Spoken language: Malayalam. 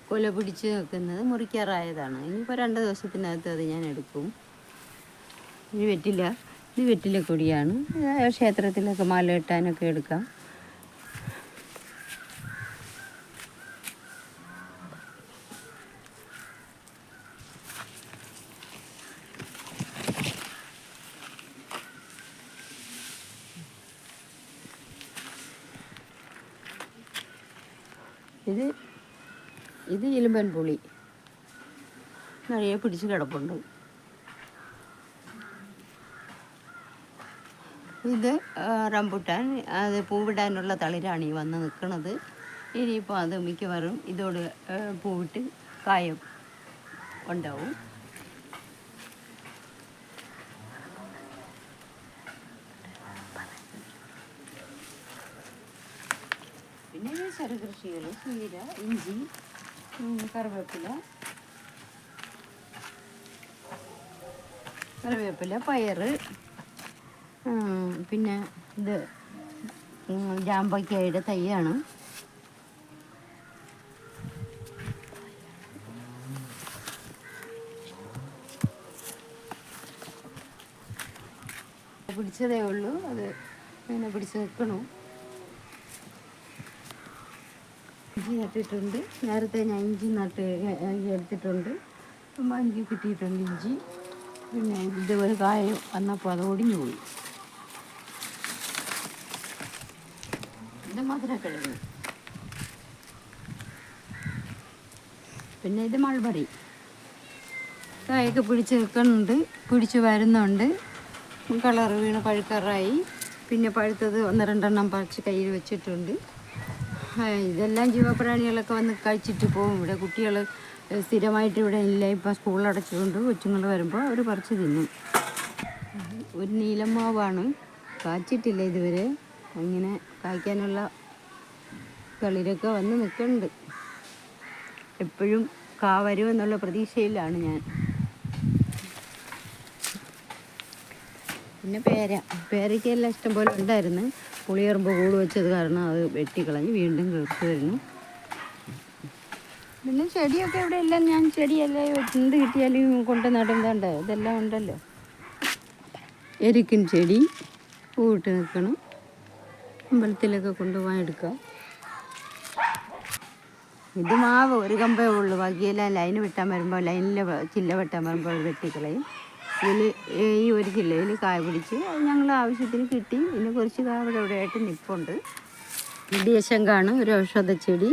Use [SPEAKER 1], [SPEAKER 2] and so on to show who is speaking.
[SPEAKER 1] കൊല പിടിച്ച് നിൽക്കുന്നത് മുറിക്കാറായതാണ്. ഇനിയിപ്പോൾ 2 ദിവസത്തിനകത്ത് അത് ഞാൻ എടുക്കും. ഇത് വെറ്റില കൊടിയാണ്. ക്ഷേത്രത്തിലൊക്കെ മാല കെട്ടാനൊക്കെ എടുക്കാം. ഇത് ഇലുമ്പൻ പുളി നിറയെ പിടിച്ച് കിടപ്പുണ്ട്. ഇത് റംബുട്ടാൻ, അത് പൂവിടാനുള്ള തളിരാണ് ഈ വന്ന് നിൽക്കുന്നത്. ഇനിയിപ്പോൾ അത് മിക്കവാറും ഇതോട് പൂവിട്ട് കായം ഉണ്ടാവും. പിന്നെ ചെറുകൃഷികൾ, ചീര, ഇഞ്ചി, കറിവേപ്പില, പയറ്, പിന്നെ ഇത് ജാമ്പയ്ക്കയുടെ തൈയാണ്. പിടിച്ചതേ ഉള്ളൂ, അത് ഇങ്ങനെ പിടിച്ച് നിൽക്കണു. ഇഞ്ചി നട്ടിട്ടുണ്ട്. നേരത്തെ ഞാൻ ഇഞ്ചി എടുത്തിട്ടുണ്ട്. ഇഞ്ചി കിട്ടിയിട്ടുണ്ട്. ഇഞ്ചി പിന്നെ ഇതുപോലെ കായ വന്നപ്പോൾ അത് ഒടിഞ്ഞു പോയി. ഇത് മധുരക്കിഴങ്ങ്. പിന്നെ ഇത് മൾബറി. കായൊക്കെ പിടിച്ച് നിൽക്കുന്നുണ്ട്, പിടിച്ച് വരുന്നുണ്ട്. കളർ വീണ് പഴുക്കാറായി. പിന്നെ പഴുത്തത് 1-2 പറിച്ച് കയ്യിൽ വെച്ചിട്ടുണ്ട്. ഇതെല്ലാം ജീവപ്രാണികളൊക്കെ വന്ന് കഴിച്ചിട്ട് പോകും. ഇവിടെ കുട്ടികൾ സ്ഥിരമായിട്ട് ഇവിടെ ഇല്ല. ഇപ്പം സ്കൂൾ അടച്ചുകൊണ്ട് കൊച്ചുങ്ങൾ വരുമ്പോൾ അവർ പറിച്ച് തിന്നും. ഒരു നീലമാവാണ്, കാച്ചിട്ടില്ല ഇതുവരെ. ഇങ്ങനെ കായ്ക്കാനുള്ള കളിരൊക്കെ വന്ന് നിൽക്കുന്നുണ്ട്. എപ്പോഴും കാ വരുമെന്നുള്ള പ്രതീക്ഷയിലാണ് ഞാൻ. പിന്നെ പേരയ്ക്കെല്ലാം ഇഷ്ടംപോലെ ഉണ്ടായിരുന്നു. പുളിയറുമ്പ് കൂട് വെച്ചത് കാരണം അത് വെട്ടിക്കളഞ്ഞ് വീണ്ടും കിളിർത്ത് വരുന്നു. പിന്നെ ചെടിയൊക്കെ ഇവിടെ എല്ലാം ഞാൻ ചെടിയല്ലേ എന്ത് കിട്ടിയാലും കൊണ്ട് നടുന്നുണ്ട്. ഇതെല്ലാം ഉണ്ടല്ലോ. എരിക്കിൻ ചെടി പൂവിട്ട് നിൽക്കണം. അമ്പലത്തിലൊക്കെ കൊണ്ടുപോകാൻ എടുക്കാം. ഇത് മാവ് ഒരു കമ്പേ ഉള്ളൂ. ബാക്കിയെല്ലാം ലൈന് വെട്ടാൻ വരുമ്പോൾ, ലൈനിലെ ചില്ല വെട്ടാൻ വരുമ്പോൾ വെട്ടിക്കളയും. ഇതിൽ ഈ 1 കിലോയിൽ കായ പിടിച്ച് അത് ഞങ്ങൾ ആവശ്യത്തിന് കിട്ടി. പിന്നെ കുറച്ച് കായ ഇവിടെ ആയിട്ട് നിൽപ്പുണ്ട്. ഇടിയശങ്കാണ് ഒരു ഔഷധ ചെടി.